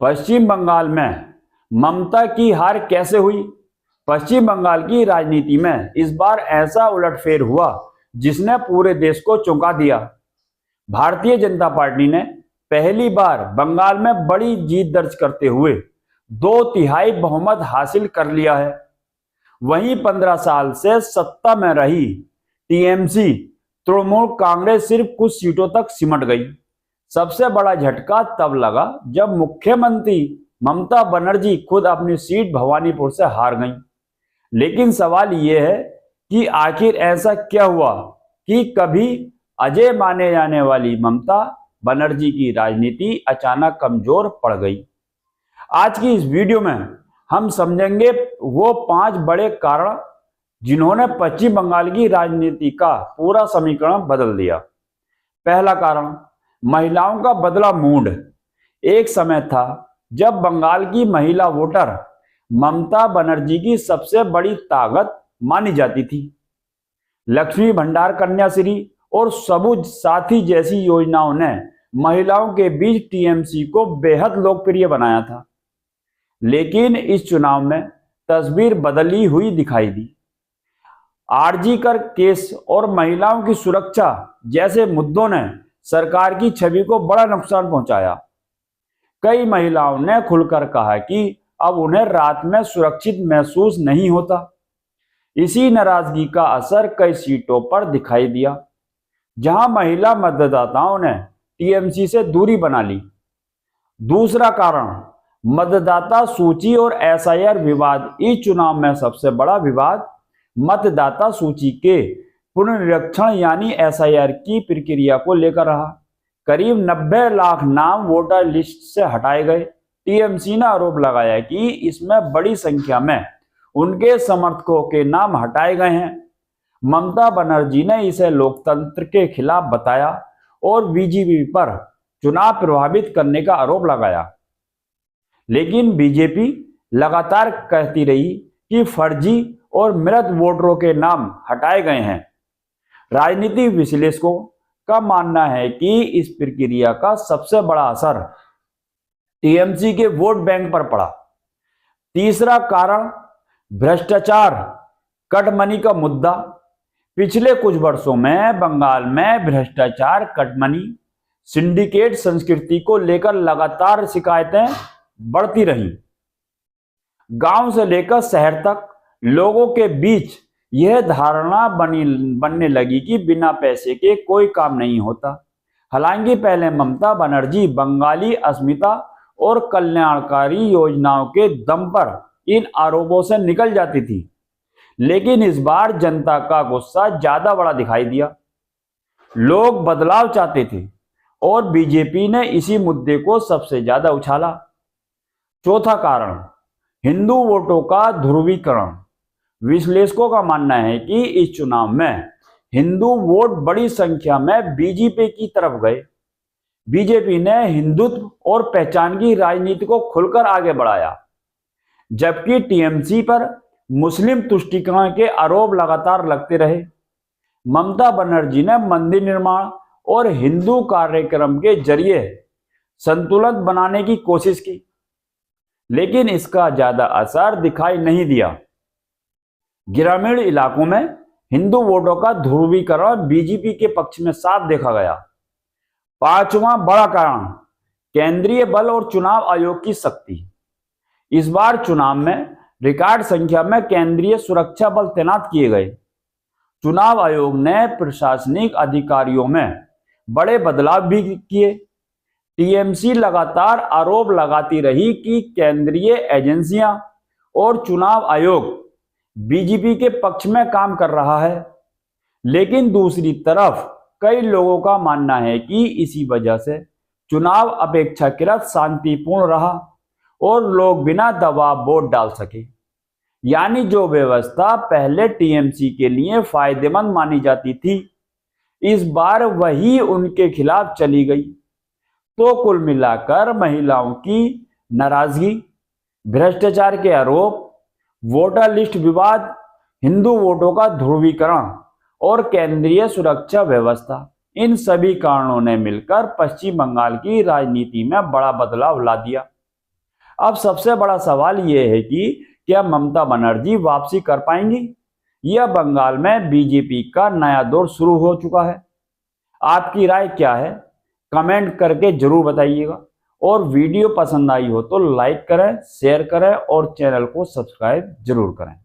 पश्चिम बंगाल में ममता की हार कैसे हुई? पश्चिम बंगाल की राजनीति में इस बार ऐसा उलटफेर हुआ जिसने पूरे देश को चौंका दिया। भारतीय जनता पार्टी ने पहली बार बंगाल में बड़ी जीत दर्ज करते हुए 2/3 बहुमत हासिल कर लिया है। वहीं 15 साल से सत्ता में रही टीएमसी तृणमूल कांग्रेस सिर्फ कुछ सीटों तक सिमट गई। सबसे बड़ा झटका तब लगा जब मुख्यमंत्री ममता बनर्जी खुद अपनी सीट भवानीपुर से हार गईं। लेकिन सवाल यह है कि आखिर ऐसा क्या हुआ कि कभी अजय माने जाने वाली ममता बनर्जी की राजनीति अचानक कमजोर पड़ गई। आज की इस वीडियो में हम समझेंगे वो 5 बड़े कारण जिन्होंने पश्चिम बंगाल की राजनीति का पूरा समीकरण बदल दिया। पहला कारण, महिलाओं का बदला मूड। एक समय था जब बंगाल की महिला वोटर ममता बनर्जी की सबसे बड़ी ताकत मानी जाती थी। लक्ष्मी भंडार कन्याश्री और सबुज साथी जैसी योजनाओं ने महिलाओं के बीच टीएमसी को बेहद लोकप्रिय बनाया था। लेकिन इस चुनाव में तस्वीर बदली हुई दिखाई दी। आरजी कर केस और महिलाओं की सुरक्षा जैसे मुद्दों ने सरकार की छवि को बड़ा नुकसान पहुंचाया। कई महिलाओं ने खुलकर कहा कि अब उन्हें रात में सुरक्षित महसूस नहीं होता। इसी नाराजगी का असर कई सीटों पर दिखाई दिया जहां महिला मतदाताओं ने टीएमसी से दूरी बना ली। दूसरा कारण, मतदाता सूची और एसआईआर विवाद। इस चुनाव में सबसे बड़ा विवाद मतदाता सूची के पुनरीक्षण यानी एसआईआर की प्रक्रिया को लेकर रहा। करीब 90 लाख नाम वोटर लिस्ट से हटाए गए। टीएमसी ने आरोप लगाया कि इसमें बड़ी संख्या में उनके समर्थकों के नाम हटाए गए हैं। ममता बनर्जी ने इसे लोकतंत्र के खिलाफ बताया और बीजेपी पर चुनाव प्रभावित करने का आरोप लगाया। लेकिन बीजेपी लगातार कहती रही कि फर्जी और मृत वोटरों के नाम हटाए गए हैं। राजनीतिक विश्लेषकों का मानना है कि इस प्रक्रिया का सबसे बड़ा असर टीएमसी के वोट बैंक पर पड़ा। तीसरा कारण, भ्रष्टाचार कट मनी का मुद्दा। पिछले कुछ वर्षों में बंगाल में भ्रष्टाचार, कट मनी, सिंडिकेट संस्कृति को लेकर लगातार शिकायतें बढ़ती रहीं। गांव से लेकर शहर तक लोगों के बीच यह धारणा बनने लगी कि बिना पैसे के कोई काम नहीं होता। हालांकि पहले ममता बनर्जी बंगाली अस्मिता और कल्याणकारी योजनाओं के दम पर इन आरोपों से निकल जाती थी। लेकिन इस बार जनता का गुस्सा ज्यादा बड़ा दिखाई दिया। लोग बदलाव चाहते थे और बीजेपी ने इसी मुद्दे को सबसे ज्यादा उछाला। चौथा कारण, हिंदू वोटों का ध्रुवीकरण। विश्लेषकों का मानना है कि इस चुनाव में हिंदू वोट बड़ी संख्या में बीजेपी की तरफ गए। बीजेपी ने हिंदुत्व और पहचान की राजनीति को खुलकर आगे बढ़ाया, जबकि टीएमसी पर मुस्लिम तुष्टिकरण के आरोप लगातार लगते रहे। ममता बनर्जी ने मंदिर निर्माण और हिंदू कार्यक्रम के जरिए संतुलन बनाने की कोशिश की, लेकिन इसका ज्यादा असर दिखाई नहीं दिया। ग्रामीण इलाकों में हिंदू वोटों का ध्रुवीकरण बीजेपी के पक्ष में साफ देखा गया। पांचवां बड़ा कारण, केंद्रीय बल और चुनाव आयोग की शक्ति। इस बार चुनाव में रिकॉर्ड संख्या में केंद्रीय सुरक्षा बल तैनात किए गए। चुनाव आयोग ने प्रशासनिक अधिकारियों में बड़े बदलाव भी किए। टीएमसी लगातार आरोप लगाती रही कि केंद्रीय एजेंसियां और चुनाव आयोग बीजेपी के पक्ष में काम कर रहा है। लेकिन दूसरी तरफ कई लोगों का मानना है कि इसी वजह से चुनाव अपेक्षाकृत शांतिपूर्ण रहा और लोग बिना दबाव वोट डाल सके। यानी जो व्यवस्था पहले टीएमसी के लिए फायदेमंद मानी जाती थी, इस बार वही उनके खिलाफ चली गई। तो कुल मिलाकर महिलाओं की नाराजगी, भ्रष्टाचार के आरोप, वोटर लिस्ट विवाद, हिंदू वोटों का ध्रुवीकरण और केंद्रीय सुरक्षा व्यवस्था, इन सभी कारणों ने मिलकर पश्चिम बंगाल की राजनीति में बड़ा बदलाव ला दिया। अब सबसे बड़ा सवाल यह है कि क्या ममता बनर्जी वापसी कर पाएंगी या बंगाल में बीजेपी का नया दौर शुरू हो चुका है? आपकी राय क्या है? कमेंट करके जरूर बताइएगा। और वीडियो पसंद आई हो तो लाइक करें, शेयर करें और चैनल को सब्सक्राइब जरूर करें।